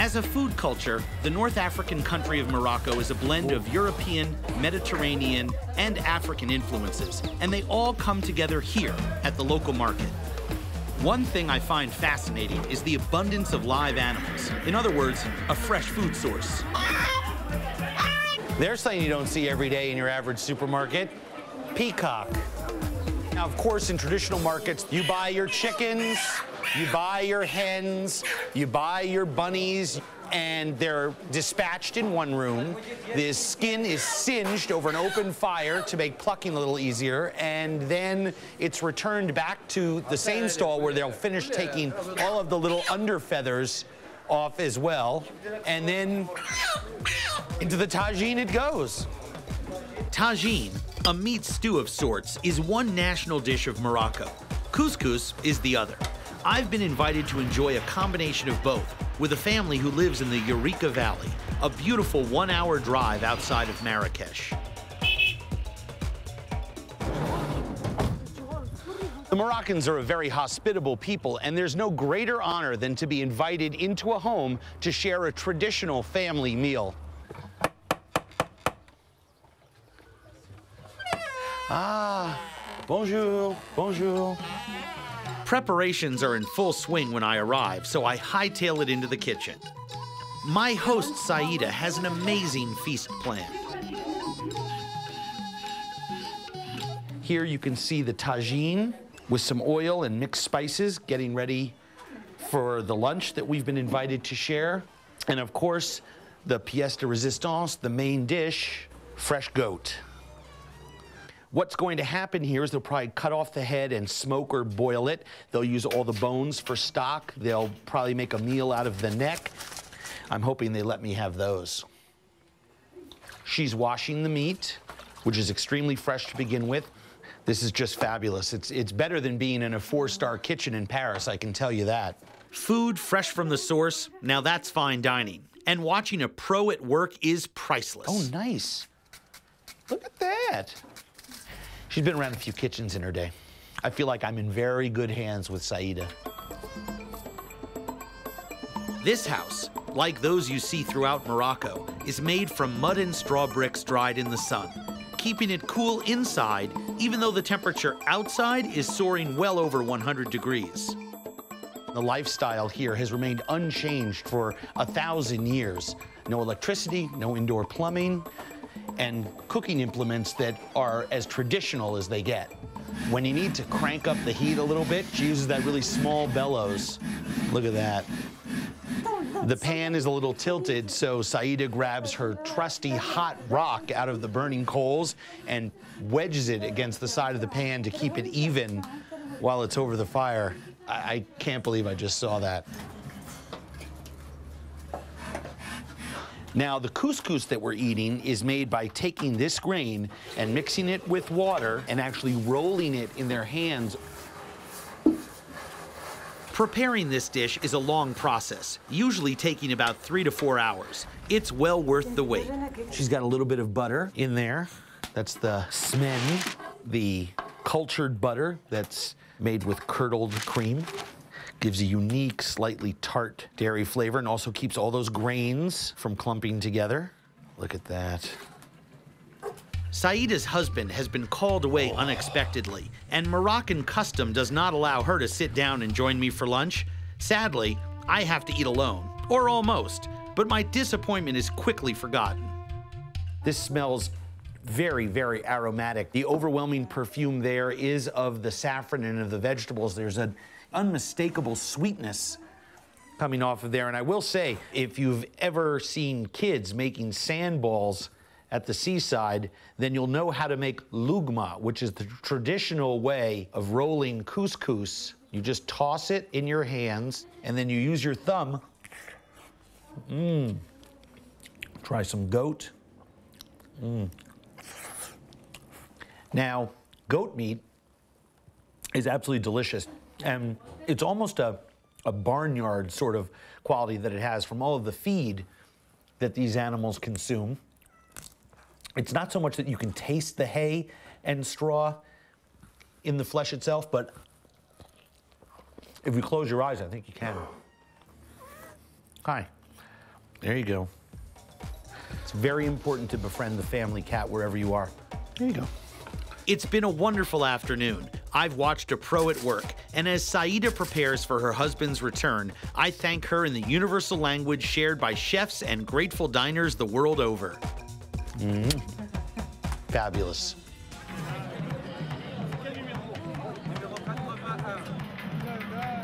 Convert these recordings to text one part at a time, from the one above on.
As a food culture, the North African country of Morocco is a blend of European, Mediterranean, and African influences, and they all come together here at the local market. One thing I find fascinating is the abundance of live animals. In other words, a fresh food source. There's something you don't see every day in your average supermarket: peacock. Now, of course, in traditional markets, you buy your chickens, you buy your hens, you buy your bunnies, and they're dispatched in one room. The skin is singed over an open fire to make plucking a little easier, and then it's returned back to the same stall where they'll finish taking all of the little under feathers off as well, and then into the tagine it goes. Tagine, a meat stew of sorts, is one national dish of Morocco. Couscous is the other. I've been invited to enjoy a combination of both with a family who lives in the Eureka Valley, a beautiful 1-hour drive outside of Marrakesh. The Moroccans are a very hospitable people, and there's no greater honor than to be invited into a home to share a traditional family meal. Ah, bonjour, bonjour. Preparations are in full swing when I arrive, so I hightail it into the kitchen. My host, Saida, has an amazing feast planned. Here you can see the tagine with some oil and mixed spices getting ready for the lunch that we've been invited to share. And of course, the pièce de résistance, the main dish, fresh goat. What's going to happen here is they'll probably cut off the head and smoke or boil it. They'll use all the bones for stock. They'll probably make a meal out of the neck. I'm hoping they let me have those. She's washing the meat, which is extremely fresh to begin with. This is just fabulous. It's better than being in a 4-star kitchen in Paris, I can tell you that. Food fresh from the source, now that's fine dining. And watching a pro at work is priceless. Oh, nice. Look at that. She's been around a few kitchens in her day. I feel like I'm in very good hands with Saida. This house, like those you see throughout Morocco, is made from mud and straw bricks dried in the sun, keeping it cool inside, even though the temperature outside is soaring well over 100 degrees. The lifestyle here has remained unchanged for 1,000 years. No electricity, no indoor plumbing, and cooking implements that are as traditional as they get. When you need to crank up the heat a little bit, she uses that really small bellows. Look at that. The pan is a little tilted, so Saida grabs her trusty hot rock out of the burning coals and wedges it against the side of the pan to keep it even while it's over the fire. I can't believe I just saw that. Now, the couscous that we're eating is made by taking this grain and mixing it with water and actually rolling it in their hands. Preparing this dish is a long process, usually taking about 3 to 4 hours. It's well worth the wait. She's got a little bit of butter in there. That's the smen, the cultured butter that's made with curdled cream. Gives a unique, slightly tart dairy flavor and also keeps all those grains from clumping together. Look at that. Saida's husband has been called away unexpectedly, and Moroccan custom does not allow her to sit down and join me for lunch. Sadly, I have to eat alone, or almost, but my disappointment is quickly forgotten. This smells very, very aromatic. The overwhelming perfume there is of the saffron and of the vegetables. There's an unmistakable sweetness coming off of there. And I will say, if you've ever seen kids making sand balls at the seaside, then you'll know how to make lugma, which is the traditional way of rolling couscous. You just toss it in your hands, and then you use your thumb. Try some goat. Now, goat meat is absolutely delicious, and it's almost a barnyard sort of quality that it has from all of the feed that these animals consume. It's not so much that you can taste the hay and straw in the flesh itself, but if you close your eyes, I think you can. Hi. There you go. It's very important to befriend the family cat wherever you are. There you go. It's been a wonderful afternoon. I've watched a pro at work, and as Saida prepares for her husband's return, I thank her in the universal language shared by chefs and grateful diners the world over. Fabulous.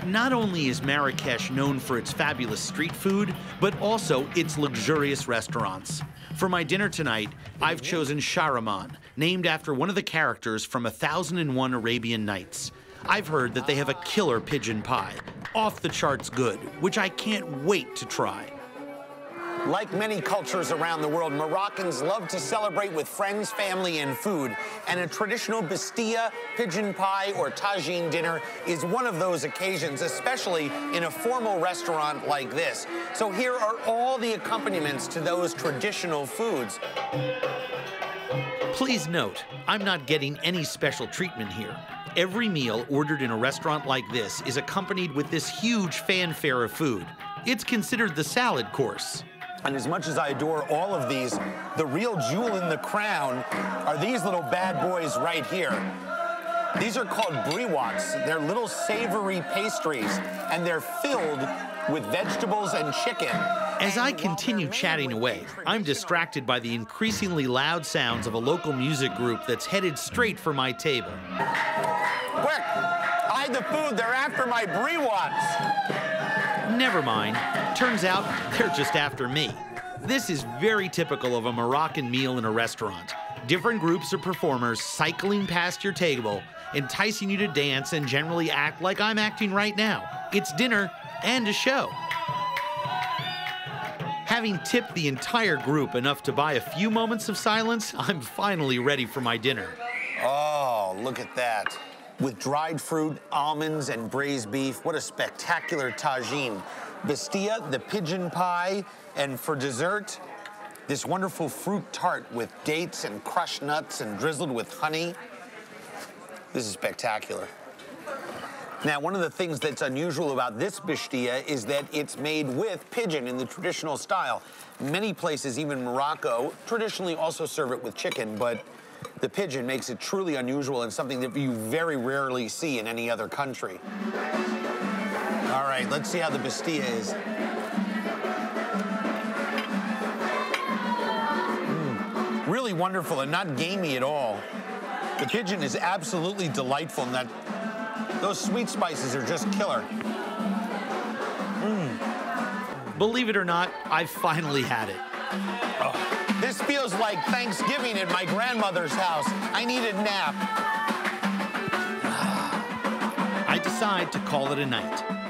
Not only is Marrakesh known for its fabulous street food, but also its luxurious restaurants. For my dinner tonight, I've chosen Shahraman, named after one of the characters from 1001 Arabian Nights. I've heard that they have a killer pigeon pie, off the charts good, which I can't wait to try. Like many cultures around the world, Moroccans love to celebrate with friends, family, and food. And a traditional bastilla, pigeon pie, or tagine dinner is one of those occasions, especially in a formal restaurant like this. So here are all the accompaniments to those traditional foods. Please note, I'm not getting any special treatment here. Every meal ordered in a restaurant like this is accompanied with this huge fanfare of food. It's considered the salad course. And as much as I adore all of these, the real jewel in the crown are these little bad boys right here. These are called briwats. They're little savory pastries, and they're filled with vegetables and chicken. As I continue chatting away, I'm distracted by the increasingly loud sounds of a local music group that's headed straight for my table. Quick, hide the food, they're after my briwats. Never mind. Turns out they're just after me. This is very typical of a Moroccan meal in a restaurant. Different groups of performers cycling past your table, enticing you to dance and generally act like I'm acting right now. It's dinner and a show. Having tipped the entire group enough to buy a few moments of silence, I'm finally ready for my dinner. Oh, look at that. With dried fruit, almonds, and braised beef, what a spectacular tagine. Bastilla, the pigeon pie, and for dessert, this wonderful fruit tart with dates and crushed nuts and drizzled with honey. This is spectacular. Now, one of the things that's unusual about this bastilla is that it's made with pigeon in the traditional style. Many places, even Morocco, traditionally also serve it with chicken, but the pigeon makes it truly unusual and something that you very rarely see in any other country. All right, let's see how the bastilla is. Really wonderful and not gamey at all. The pigeon is absolutely delightful, and those sweet spices are just killer. Believe it or not, I've finally had it. Oh. This feels like Thanksgiving at my grandmother's house. I need a nap. I decide to call it a night.